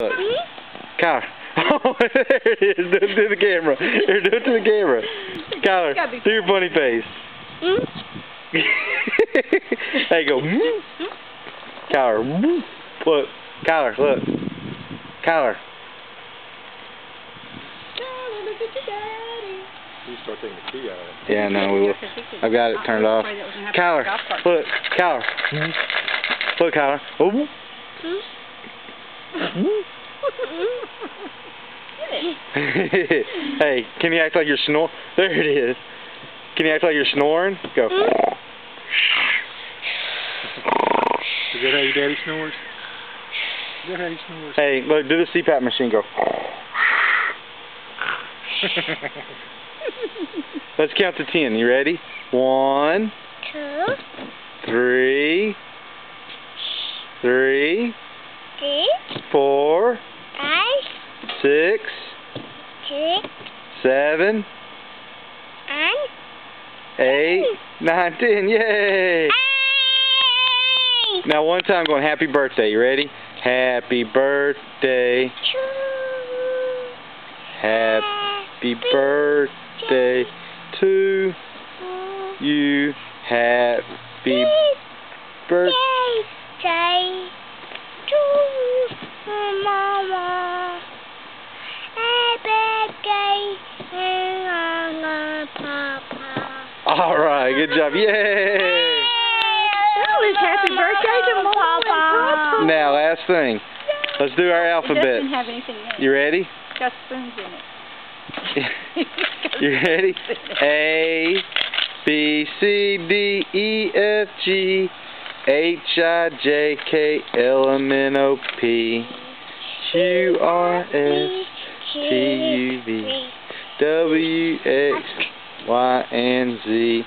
Look. Kyler. Oh, there it is. Do it to the camera. Here, do it to the camera. Kyler, do your funny face. There you go. Kyler. Look. Kyler, look. Kyler. You start taking the key out of it. Yeah, no, we will. I've got it turned off. Kyler, look. Kyler. Look, Kyler. Oh. Hey, can you act like you're snoring? There it is. Can you act like you're snoring? Go. Is that how your daddy snores? Is that how he snores? Hey, look, do the CPAP machine. Go. Let's count to 10. You ready? 1, 2, 3, 3, 4, 5, 6, 6, 7, 8, 9, 10. Yay! Now one time going happy birthday. You ready? Happy birthday. Happy birthday to you. Happy birthday to Mama. Happy birthday, Papa. All right, good job. Yay! Happy birthday to Papa. Now, last thing. Let's do our It alphabet. doesn't have anything in it. You ready? It's got spoons in it. You ready? A, B, C, D, E, F, G, H, I, J, K, L, M, N, O, P, Q, R, S, T, U, V, W, X, Y, and Z.